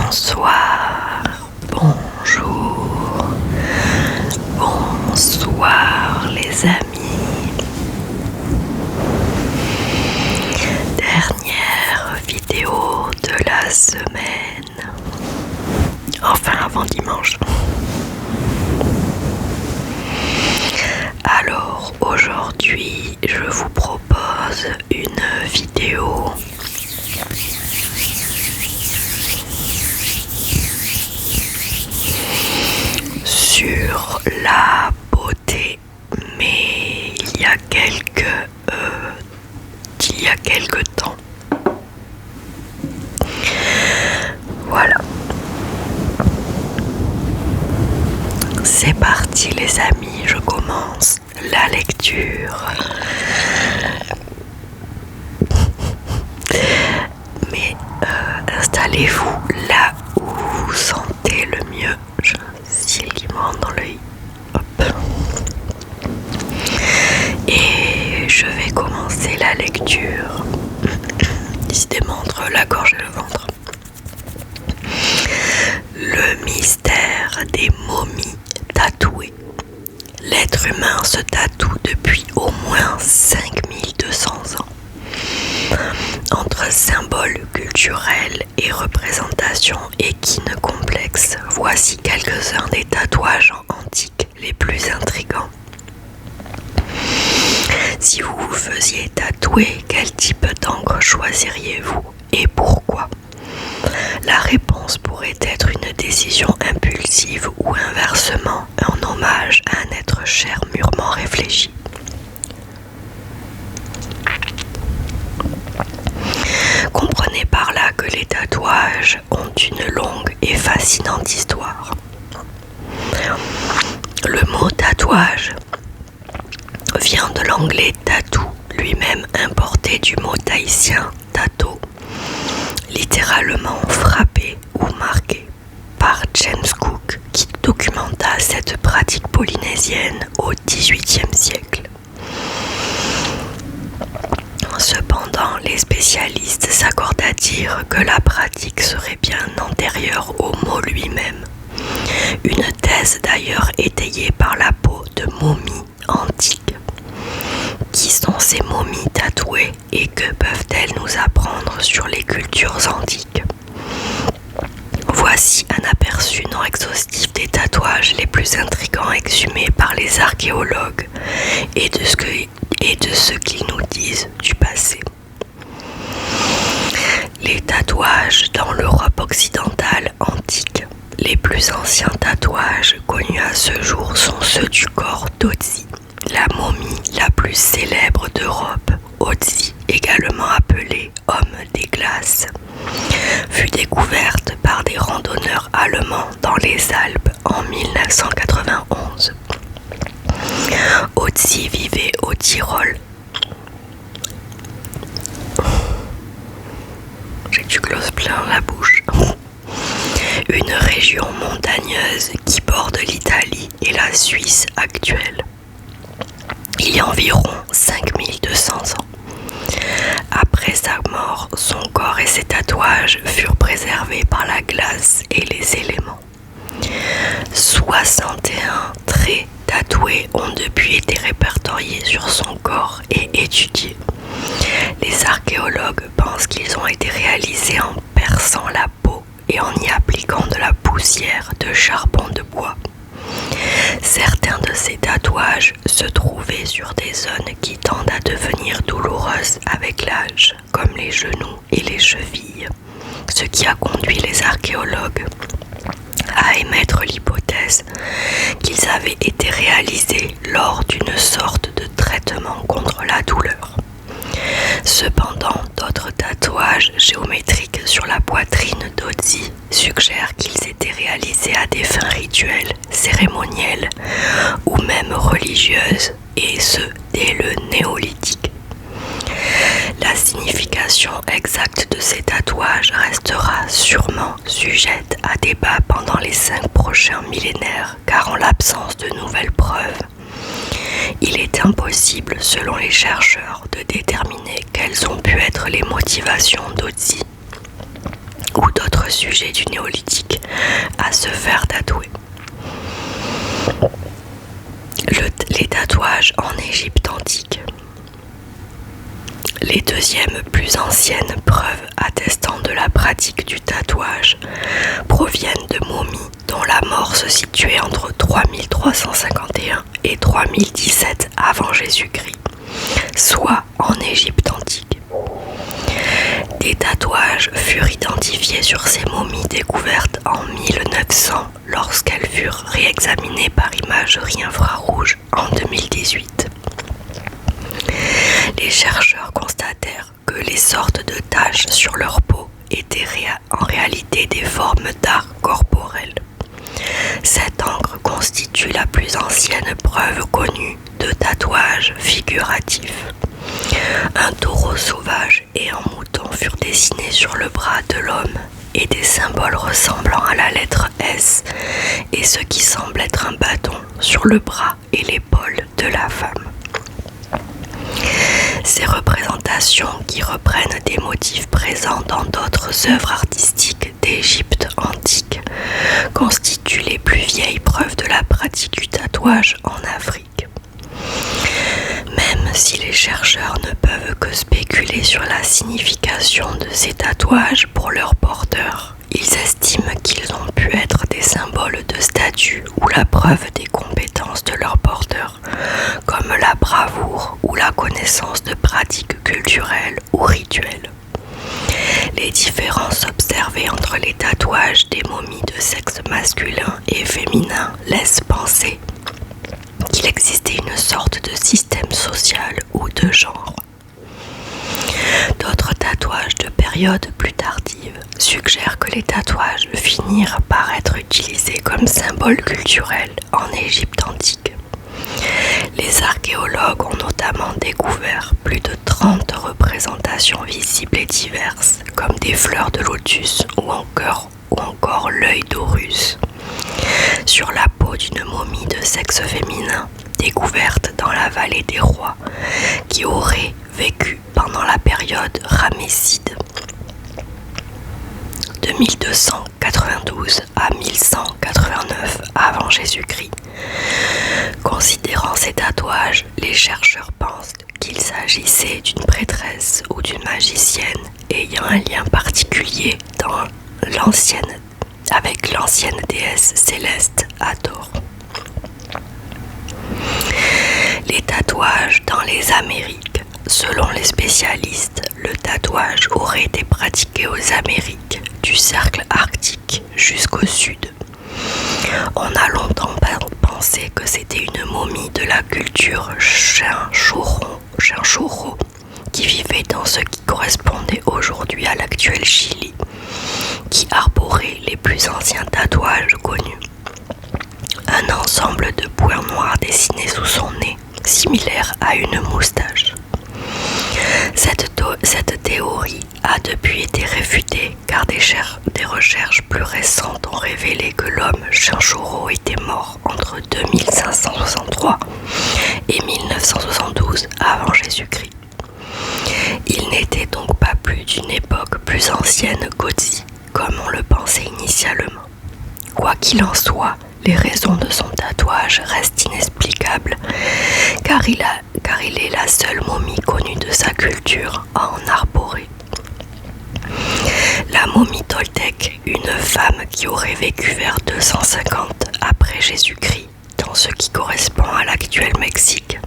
Bonsoir, bonjour, bonsoir les amis. Dernière vidéo de la semaine, enfin avant dimanche. Alors aujourd'hui je vous propose une vidéo sur la beauté, mais il y a quelques temps. Voilà. C'est parti les amis, je commence la lecture. Mais installez-vous là où vous vous sentez le mieux. J'ai un cil qui me rentre dans l'œil. Hop. Et je vais commencer la lecture. Décidément entre la gorge et le ventre. Le mystère des momies tatouées. L'être humain se tatoue depuis au moins 5200 ans. Entre symboles culturels et représentations équines complexes, voici quelques-uns des tatouages antiques les plus intrigants. Si vous vous faisiez tatouer, quel type d'encre choisiriez-vous et pourquoi ? La réponse pourrait être une décision impulsive ou inversement un hommage à un être cher mûrement réfléchi. Comprenez par là que les tatouages ont une longue et fascinante histoire. Le mot tatouage vient de l'anglais tattoo, lui-même importé du mot tahitien tato, littéralement frappé ou marqué, par James Cook qui documenta cette pratique polynésienne au XVIIIe siècle. Cependant, les spécialistes s'accordent à dire que la pratique serait bien antérieure au mot lui-même. Une thèse d'ailleurs étayée par la peau de momies antiques. Qui sont ces momies tatouées et que peuvent-elles nous apprendre sur les cultures antiques ? Voici un aperçu non exhaustif des tatouages les plus intrigants exhumés par les archéologues et de ce qu'ils nous disent du passé. Les tatouages dans l'Europe occidentale antique. Les plus anciens tatouages connus à ce jour sont ceux du corps d'Ötzi, la momie la plus célèbre d'Europe. Ötzi, également appelé homme des glaces, fut découverte par des randonneurs allemands dans les Alpes en 1991. Ötzi vivait au Tyrol. J'ai du gloss plein la bouche. Une région montagneuse qui borde l'Italie et la Suisse actuelle. Il y a environ 5200 ans. Après sa mort, son corps et ses tatouages furent préservés par la glace et les éléments. 61 traits tatoués ont depuis été répertoriés sur son corps et étudiés. Les archéologues pensent qu'ils ont été réalisés en perçant la peau et en y appliquant de la poussière de charbon de bois. Certains de ces tatouages se trouvaient sur des zones qui tendent à devenir douloureuses avec l'âge, comme les genoux et les chevilles, ce qui a conduit les archéologues à émettre l'hypothèse qu'ils avaient été réalisés lors d'une sorte de traitement contre la douleur. Cependant, d'autres tatouages géométriques sur la poitrine d'Ötzi suggèrent qu'ils étaient réalisés à des fins rituelles, cérémonielles ou même religieuses, et ce, dès le néolithique. La signification exacte de ces tatouages restera sûrement sujette à débat pendant les 5 prochains millénaires, car en l'absence de nouvelles preuves, il est impossible, selon les chercheurs, de déterminer quelles ont pu être les motivations d'Ötzi ou d'autres nombreux sujets du néolithique à se faire tatouer. Les tatouages en Égypte antique. Les deuxièmes plus anciennes preuves attestant de la pratique du tatouage proviennent de momies dont la mort se situait entre 3351 et 3017 avant Jésus-Christ, soit en Égypte antique. Des tatouages furent identifiés sur ces momies découvertes en 1900 lorsqu'elles furent réexaminées par imagerie infrarouge en 2018. Les chercheurs constatèrent que les sortes de taches sur leur peau étaient en réalité des formes d'art corporel. Cette encre constitue la plus ancienne preuve connue de tatouage figuratif. Un taureau sauvage et un mouton furent dessinés sur le bras de l'homme et des symboles ressemblant à la lettre S et ce qui semble être un bâton sur le bras et l'épaule de la femme. Ces représentations, qui reprennent des motifs présents dans d'autres œuvres artistiques d'Égypte antique, constituent les plus vieilles preuves de la pratique du tatouage en Afrique. Même si les chercheurs ne peuvent que spéculer sur la signification de ces tatouages pour leurs porteurs, ils estiment qu'ils ont pu être des symboles de statut ou la preuve des compétences de leurs porteurs, comme la bravoure ou la connaissance de pratiques culturelles ou rituelles. Les différences observées entre les tatouages des momies de sexe masculin et féminin laissent penser qu'il existait une sorte de système social ou de genre. D'autres tatouages de périodes plus tardives suggèrent que les tatouages finirent par être utilisés comme symbole culturel en Égypte antique. Les archéologues ont notamment découvert plus de 30 représentations visibles et diverses, comme des fleurs de lotus ou encore l'œil d'Horus, sur la peau d'une momie de sexe féminin découverte dans la vallée des rois, qui aurait vécu pendant la période ramesside de 1292 à 1189 avant Jésus-Christ. Considérant ces tatouages, les chercheurs pensent qu'il s'agissait d'une prêtresse ou d'une magicienne ayant un lien particulier avec l'ancienne déesse céleste Hathor. Les tatouages dans les Amériques. Selon les spécialistes, le tatouage aurait été pratiqué aux Amériques, du cercle arctique jusqu'au sud. On a longtemps pensé que c'était une momie de la culture Chinchorro qui vivait dans ce qui correspondait aujourd'hui à l'actuel Chili, qui arborait les plus anciens tatouages connus. Un ensemble de points noirs dessinés sous son nez, similaire à une moustache. Cette théorie a depuis été réfutée car des recherches plus récentes ont révélé que l'homme Chinchorro était mort entre 2563 et 1972 avant Jésus-Christ. Il n'était donc pas plus d'une époque plus ancienne qu'Otzi, comme on le pensait initialement. Quoi qu'il en soit, les raisons de son tatouage restent inexplicables, car il est la seule momie connue de sa culture à en arborer. La momie toltèque, une femme qui aurait vécu vers 250 après Jésus-Christ, dans ce qui correspond à l'actuel Mexique,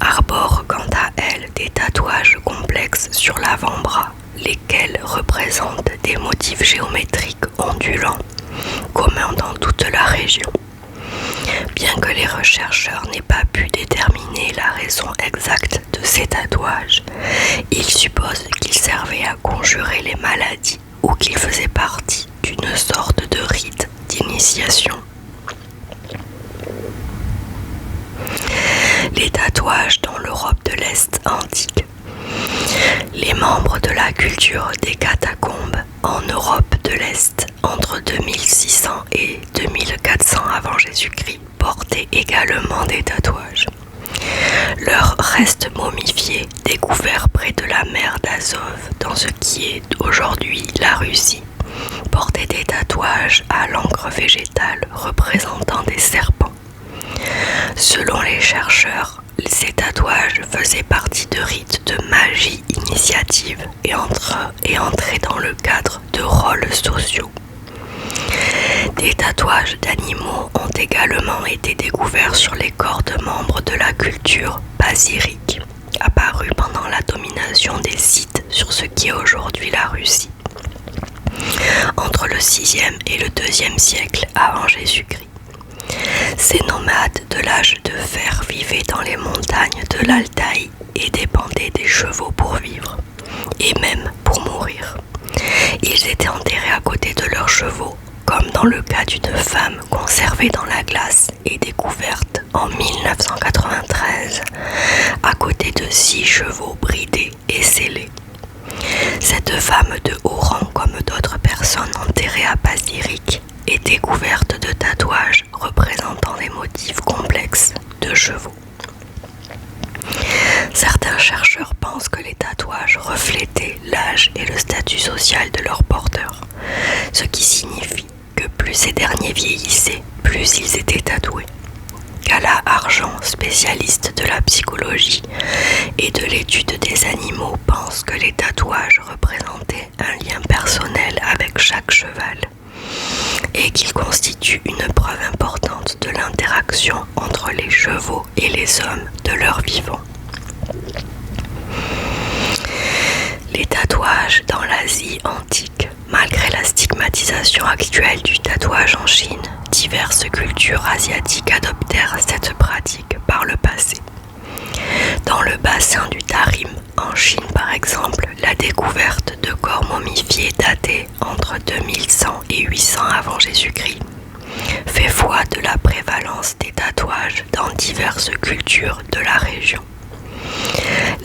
arbore quant à elle des tatouages complexes sur l'avant-bras, lesquels représentent des motifs géométriques ondulants, communs dans toute la région. Bien que les chercheurs n'aient pas pu déterminer la raison exacte de ces tatouages, ils supposent qu'ils servaient à conjurer les maladies ou qu'ils faisaient partie d'une sorte de rite d'initiation. Les tatouages dans l'Europe de l'Est antique. Les membres de la culture des catacombes en Europe de l'Est entre 2600 et 2400 avant Jésus-Christ portaient également des tatouages. Leurs restes momifiés, découverts près de la mer d'Azov dans ce qui est aujourd'hui la Russie, portaient des tatouages à l'encre végétale représentant des serpents. Selon les chercheurs, ces tatouages faisaient partie de rites de magie initiative et entraient dans le cadre de rôles sociaux. Des tatouages d'animaux ont également été découverts sur les corps de membres de la culture basirique, apparue pendant la domination des Scythes sur ce qui est aujourd'hui la Russie, entre le 6e et le 2e siècle avant Jésus-Christ. Ces nomades de l'âge de fer vivaient dans les montagnes de l'Altaï et dépendaient des chevaux pour vivre, et même pour mourir. Ils étaient enterrés à côté de leurs chevaux, comme dans le cas d'une femme conservée dans la glace et découverte en 1993, à côté de 6 chevaux bridés et scellés. Cette femme de haut rang, comme d'autres personnes enterrées à Basirique, était couverte de tatouages représentant des motifs complexes de chevaux. Certains chercheurs pensent que les tatouages reflétaient l'âge et le statut social de leurs porteurs, ce qui signifie que plus ces derniers vieillissaient, plus ils étaient tatoués. Gala Argent, spécialiste de la psychologie et de l'étude des animaux, pense que les tatouages représentaient un lien personnel avec chaque cheval et qu'ils constituent une preuve importante de l'interaction entre les chevaux et les hommes de leur vivant. Les tatouages dans l'Asie antique. Malgré la stigmatisation actuelle du tatouage en Chine, diverses cultures asiatiques adoptèrent cette pratique par le passé. Dans le bassin du Tarim, en Chine par exemple, la découverte de corps momifiés datés entre 2100 et 800 avant Jésus-Christ fait foi de la prévalence des tatouages dans diverses cultures de la région.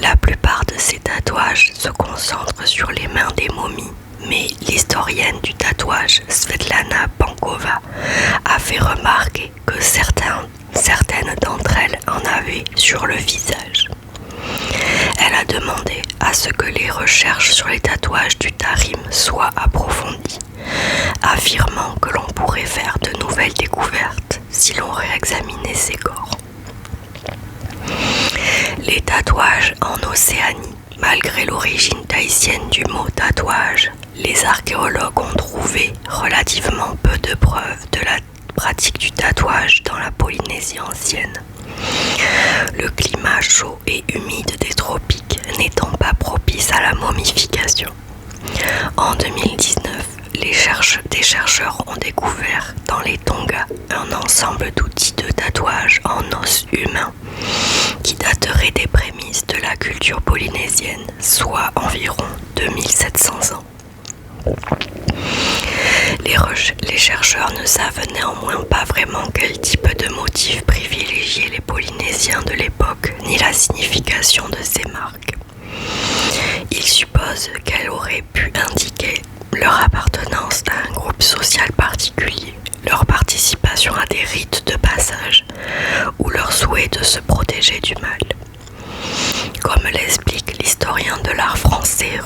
La plupart de ces tatouages se concentrent sur les mains des momies, mais l'historienne du tatouage Svetlana Pankova a fait remarquer que certaines d'entre elles en avaient sur le visage. Elle a demandé à ce que les recherches sur les tatouages du Tarim soient approfondies, affirmant que l'on pourrait faire de nouvelles découvertes si l'on réexaminait ces corps. Les tatouages en Océanie. Malgré l'origine tahitienne du mot tatouage, les archéologues ont trouvé relativement peu de preuves de la pratique du tatouage dans la Polynésie ancienne. Le climat chaud et humide des tropiques n'étant pas propice à la momification. En 2019, des chercheurs ont découvert dans les Tonga un ensemble d'outils de tatouage en os humain qui daterait des prémices de la culture polynésienne, soit environ 2700 ans. Les chercheurs ne savent néanmoins pas vraiment quel type de motif privilégiaient les Polynésiens de l'époque, ni la signification de ces marques. Ils supposent qu'elles auraient pu indiquer leur appartenance à un groupe social particulier, leur participation à des rites de passage ou leur souhait de se protéger du mal. Comme l'explique l'historien de l'art français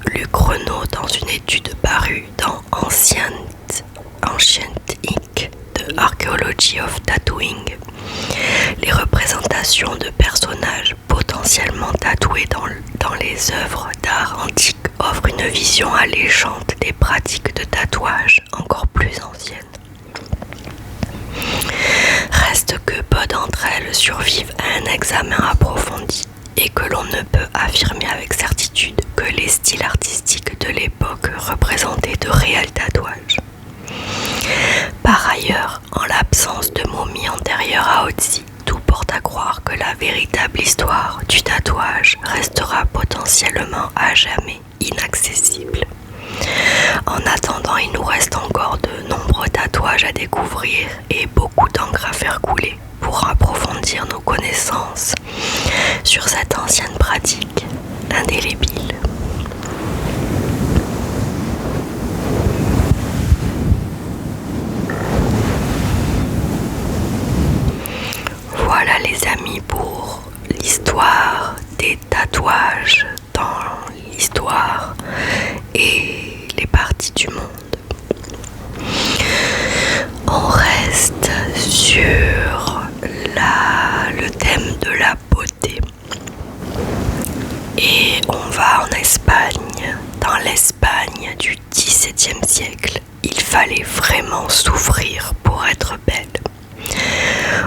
Luc Renaud dans une étude parue dans Ancient Ink de Archaeology of Tattooing, les représentations de personnages potentiellement tatoués dans les œuvres d'art antique offrent une vision alléchante des pratiques de tatouage encore plus anciennes. Reste que peu d'entre elles survivent à un examen approfondi et que l'on ne peut affirmer avec certitude que les styles artistiques de l'époque représentaient de réels tatouages. Par ailleurs, en l'absence de momies antérieures à Otzi, tout porte à croire que la véritable histoire du tatouage restera potentiellement à jamais inaccessible. En attendant, il nous reste encore de nombreux tatouages à découvrir et beaucoup d'encre à faire couler pour approfondir nos connaissances sur cette ancienne pratique indélébile. Voilà les amis pour l'histoire des tatouages dans l'histoire et les parties du monde. XVIIe siècle, il fallait vraiment souffrir pour être belle.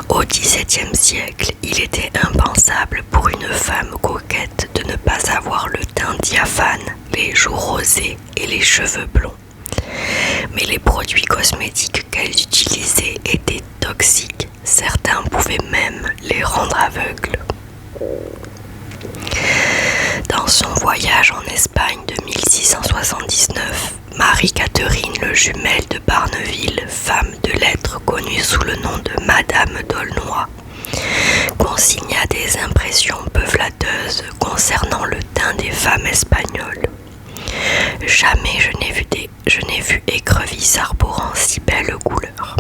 Au XVIIe siècle, il était impensable pour une femme coquette de ne pas avoir le teint diaphane, les joues rosées et les cheveux blonds. Mais les produits cosmétiques qu'elles utilisaient étaient toxiques. Certains pouvaient même les rendre aveugles. Dans son voyage en Espagne de 1679, Marie-Catherine, le jumelle de Barneville, femme de lettres connue sous le nom de Madame d'Aulnoy, consigna des impressions peu flatteuses concernant le teint des femmes espagnoles. Jamais je n'ai vu écrevisse arborant si belle couleur.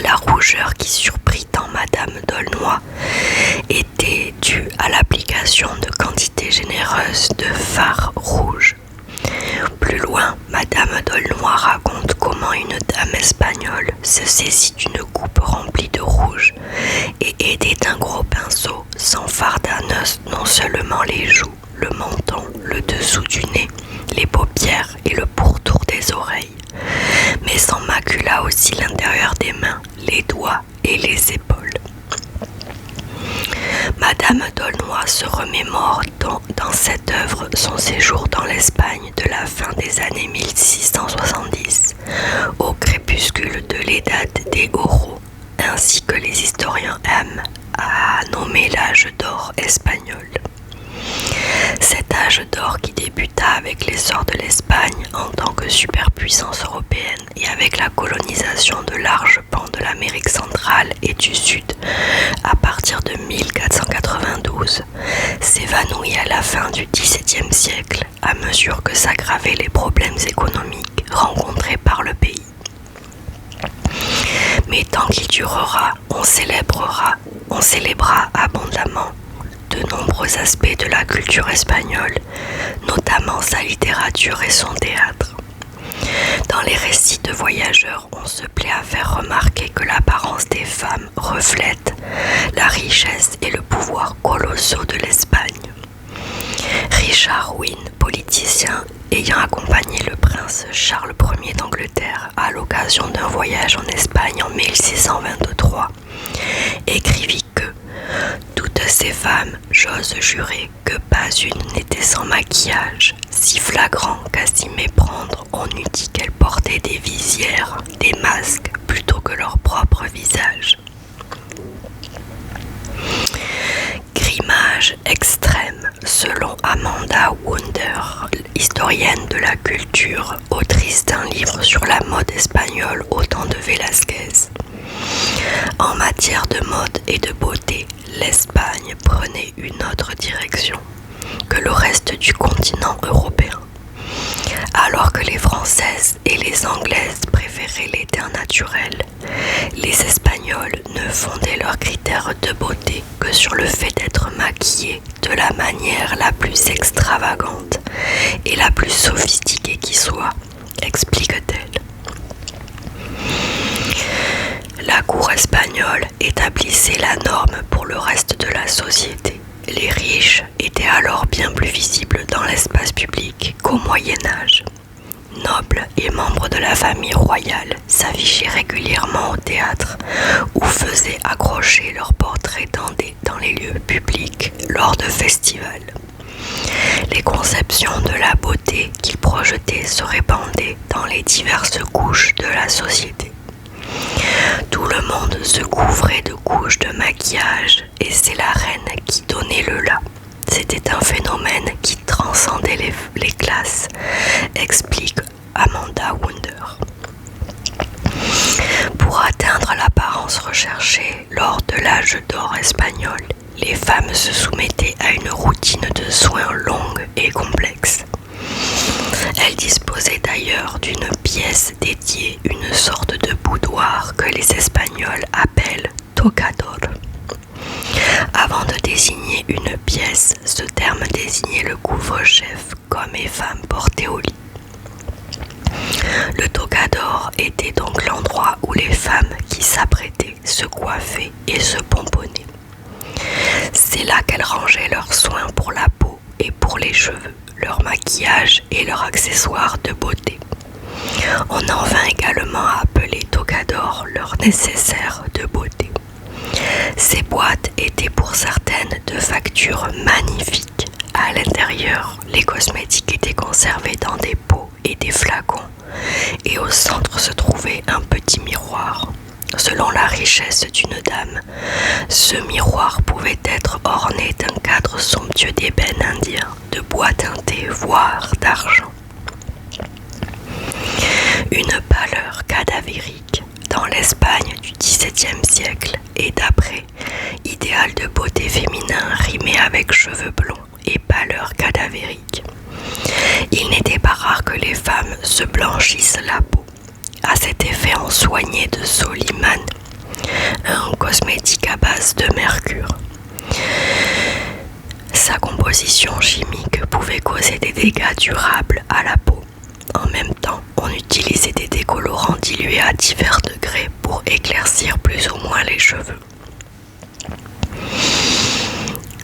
La rougeur qui surprit tant Madame d'Aulnoy était due à l'application de quantités généreuses de fard rouge. Plus loin, Madame d'Aulnoy raconte comment une dame espagnole se saisit d'une coupe remplie de rouge et aidée d'un gros pinceau s'enfarda non seulement les joues, le menton, le dessous du nez, les paupières et le pourtour des oreilles, mais s'en macula aussi l'intérieur des mains, les doigts et les épaules. Madame d'Aulnoy se remémore dans cette œuvre son séjour dans l'Espagne de la fin des années 1670, au crépuscule de l'Edad de Oro, ainsi que les historiens aiment à nommer l'âge d'or espagnol. Cet âge d'or qui débuta avec l'essor de l'Espagne en tant que superpuissance européenne et avec la colonisation de larges pans de l'Amérique centrale et du Sud à partir de 1492, s'évanouit à la fin du XVIIe siècle à mesure que s'aggravaient les problèmes économiques rencontrés par le pays. Mais tant qu'il durera, on célébrera abondamment de nombreux aspects de la culture espagnole, notamment sa littérature et son théâtre. Dans les récits de voyageurs, on se plaît à faire remarquer que l'apparence des femmes reflète la richesse et le pouvoir colossaux de l'Espagne. Richard Wynne, politicien ayant accompagné le prince Charles Ier d'Angleterre à l'occasion d'un voyage en Espagne en 1623, écrivit que toutes ces femmes, j'ose jurer que pas une n'était sans maquillage, si flagrant qu'à s'y méprendre, on eût dit qu'elles portaient des visières, des masques, plutôt que leur propre visage. Grimage extrême, selon Amanda Wunder, historienne de la culture, autrice d'un livre sur la mode espagnole au temps de Velázquez. En matière de mode et de beauté, l'Espagne prenait une autre direction que le reste du continent européen. Alors que les Françaises et les Anglaises préféraient les teints naturels, les Espagnols ne fondaient leurs critères de beauté que sur le fait d'être maquillés de la manière la plus extravagante et la plus sophistiquée qui soit, explique-t-elle. La cour espagnole établissait la norme pour le reste de la société. Les riches étaient alors bien plus visibles dans l'espace public qu'au Moyen-Âge. Nobles et membres de la famille royale s'affichaient régulièrement au théâtre ou faisaient accrocher leurs portraits dans les lieux publics lors de festivals. Les conceptions de la beauté qu'ils projetaient se répandaient dans les diverses couches de la société. Tout le monde se couvrait de couches de maquillage et c'est la reine qui donnait le là. C'était un phénomène qui transcendait les classes, explique Amanda Wunder. Pour atteindre l'apparence recherchée lors de l'âge d'or espagnol, les femmes se soumettaient à une routine de soins longue et complexe. Elles disposaient d'ailleurs d'une pièce dédiée, une sorte de boudoir que les Espagnols appellent tocador. Avant de désigner une pièce, ce terme désignait le couvre-chef qu'hommes et femmes portaient au lit. Le tocador était donc l'endroit où les femmes qui s'apprêtaient se coiffaient et se pomponnaient. C'est là qu'elles rangeaient leurs soins pour la peau et pour les cheveux, leur maquillage et leurs accessoires de beauté. On en vint également à appeler tocador leur nécessaire de beauté. Ces boîtes étaient pour certaines de facture magnifique. À l'intérieur, les cosmétiques étaient conservés dans des pots et des flacons, et au centre se trouvait un petit miroir. Selon la richesse d'une dame, ce miroir pouvait être orné d'un cadre somptueux d'ébène indien, de bois teinté, voire d'argent. Une pâleur cadavérique dans l'Espagne du XVIIe siècle et d'après, idéal de beauté féminin rimé avec cheveux blonds et pâleur cadavérique. Il n'était pas rare que les femmes se blanchissent la peau. À cet effet, on soignait de Soliman, un cosmétique à base de mercure. Sa composition chimique pouvait causer des dégâts durables à la peau. En même temps, on utilisait des décolorants dilués à divers degrés pour éclaircir plus ou moins les cheveux.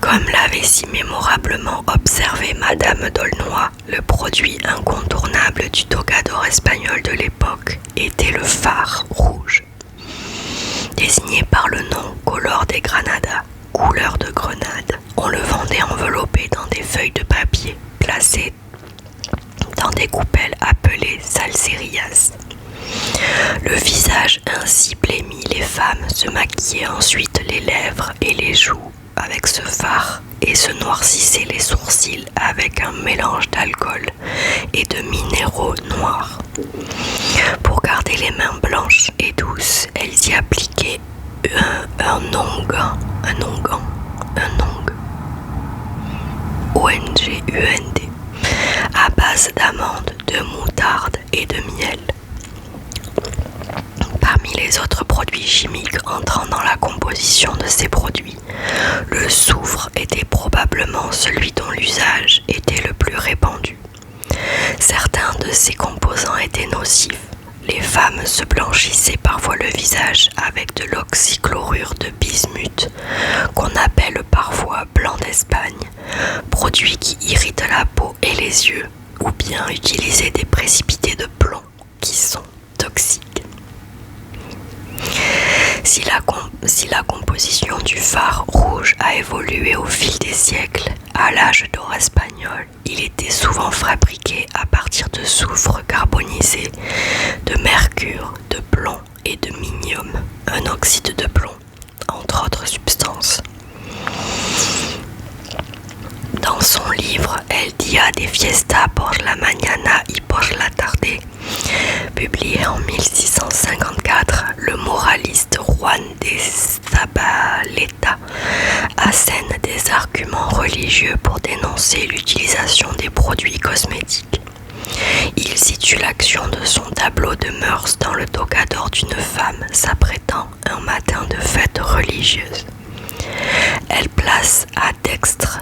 Comme l'avait si mémorablement observé Madame d'Aulnoy, le produit incontournable du tocador espagnol de l'époque était le fard rouge. Désigné par le nom Color de Granada, couleur de grenade, on le vendait enveloppé dans des feuilles de papier placées dans des coupelles appelées salserias. Le visage ainsi blémi, les femmes se maquillaient ensuite les lèvres et les joues avec ce fard et se noircissaient les sourcils avec un mélange d'alcool et de minéraux noirs. Pour garder les mains blanches et douces, elles y appliquaient un onguent, O-N-G-U-N-D, à base d'amandes, de moutarde et de miel. Parmi les autres produits chimiques entrant dans la composition de ces produits, le soufre était probablement celui dont l'usage était le plus répandu. Certains de ces composants étaient nocifs. Les femmes se blanchissaient parfois le visage avec de l'oxychlorure de bismuth, qu'on appelle parfois blanc d'Espagne, produit qui irrite la peau et les yeux, ou bien utilisaient des précipités de plomb qui sont toxiques. Si la composition du fard rouge a évolué au fil des siècles, à l'âge d'or espagnol, il était souvent fabriqué à partir de soufre carbonisé, de mercure, de plomb et de minium, un oxyde de plomb, entre autres substances. Dans son livre El Día de Fiesta por la Mañana y por la Tarde, publié en 1654, le moraliste Juan de Zabaleta assène des arguments religieux pour dénoncer l'utilisation des produits cosmétiques. Il situe l'action de son tableau de mœurs dans le tocador d'une femme s'apprêtant un matin de fête religieuse. Elle place à dextre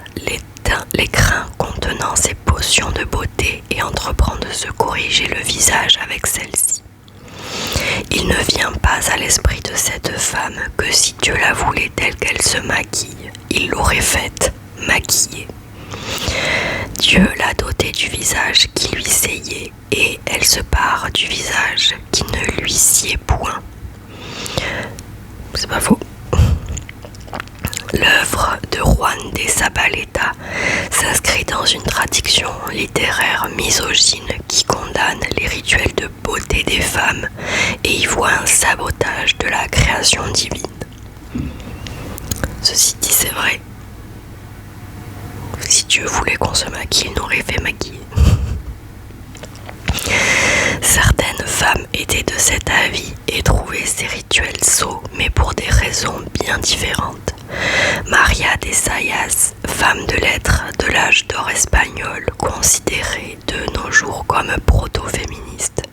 les grains contenant ces potions de beauté et entreprend de se corriger le visage avec celle-ci. Il ne vient pas à l'esprit de cette femme que si Dieu la voulait telle qu'elle se maquille, il l'aurait faite maquiller. Dieu l'a dotée du visage qui lui seyait et elle se pare du visage qui ne lui sied point. C'est pas faux. L'œuvre de Juan de Zabaleta s'inscrit dans une tradition littéraire misogyne qui condamne les rituels de beauté des femmes et y voit un sabotage de la création divine. Ceci dit, c'est vrai. Si Dieu voulait qu'on se maquille, il nous aurait fait maquiller. Certaines femmes étaient de cet avis et trouvaient ces rituels sots, mais pour des raisons bien différentes. Maria de Zayas, femme de lettres de l'âge d'or espagnol, considérée de nos jours comme proto-féministe,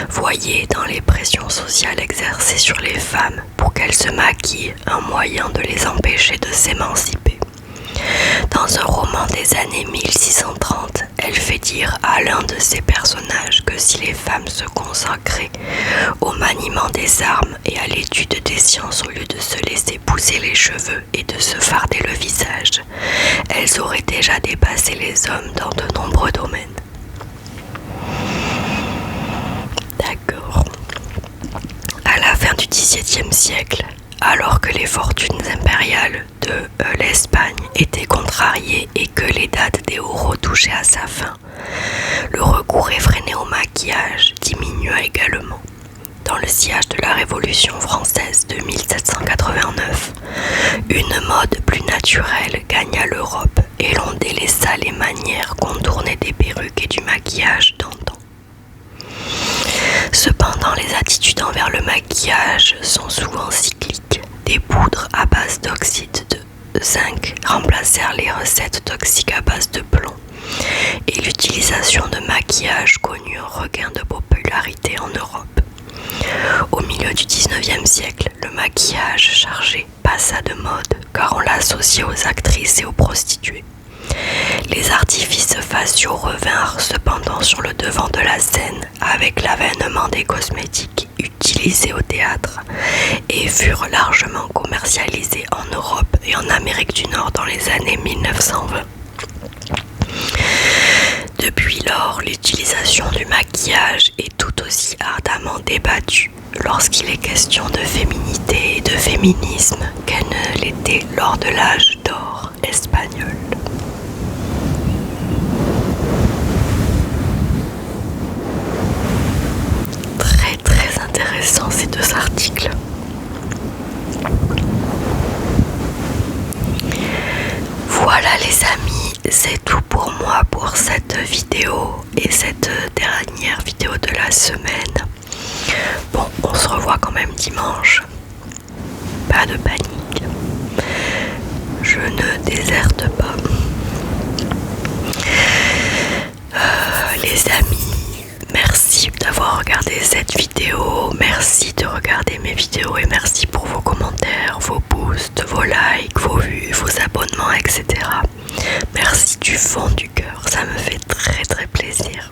voyait dans les pressions sociales exercées sur les femmes pour qu'elles se maquillent un moyen de les empêcher de s'émanciper. Dans un roman des années 1630, Elle fait dire à l'un de ses personnages que si les femmes se consacraient au maniement des armes et à l'étude des sciences au lieu de se laisser pousser les cheveux et de se farder le visage, elles auraient déjà dépassé les hommes dans de nombreux domaines. D'accord. À la fin du XVIIe siècle, alors que les fortunes impériales de l'Espagne étaient contrariées et que les dates des oraux touchaient à sa fin, le recours effréné au maquillage diminua également. Dans le sillage de la Révolution française de 1789, une mode plus naturelle gagna l'Europe et l'on délaissa les manières contournées des perruques et du maquillage d'antan. Cependant, les attitudes envers le maquillage sont souvent cycliques. Des poudres à base d'oxyde de zinc remplacèrent les recettes toxiques à base de plomb, et l'utilisation de maquillage connut un regain de popularité en Europe. Au milieu du XIXe siècle, le maquillage chargé passa de mode car on l'associait aux actrices et aux prostituées. Les artifices faciaux revinrent cependant sur le devant de la scène avec l'avènement des cosmétiques utilisés au théâtre et furent largement commercialisés en Europe et en Amérique du Nord dans les années 1920. Depuis lors, l'utilisation du maquillage est tout aussi ardemment débattue lorsqu'il est question de féminité et de féminisme qu'elle ne l'était lors de l'âge d'or espagnol. Très intéressant ces deux articles. Voilà les amis, c'est tout pour moi pour cette vidéo et cette dernière vidéo de la semaine. Bon, on se revoit quand même dimanche. Pas de panique. Je ne déserte pas. Les amis, merci d'avoir regardé cette vidéo. Merci de regarder mes vidéos et merci pour vos commentaires, vos boosts, vos likes, vos vues, vos abonnements, etc. Merci du fond du cœur, ça me fait très plaisir.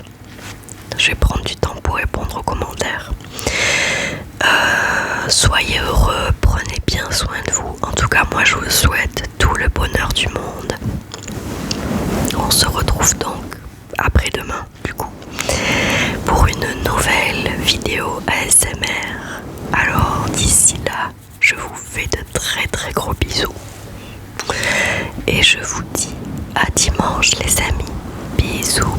Je vais prendre du temps pour répondre aux commentaires. Soyez heureux, prenez bien soin de vous. En tout cas, moi je vous souhaite tout le bonheur du monde. On se retrouve donc après-demain, du coup, pour une nouvelle vidéo ASMR. Alors d'ici là, je vous fais de très gros bisous. Et je vous dis à dimanche les amis. Bisous.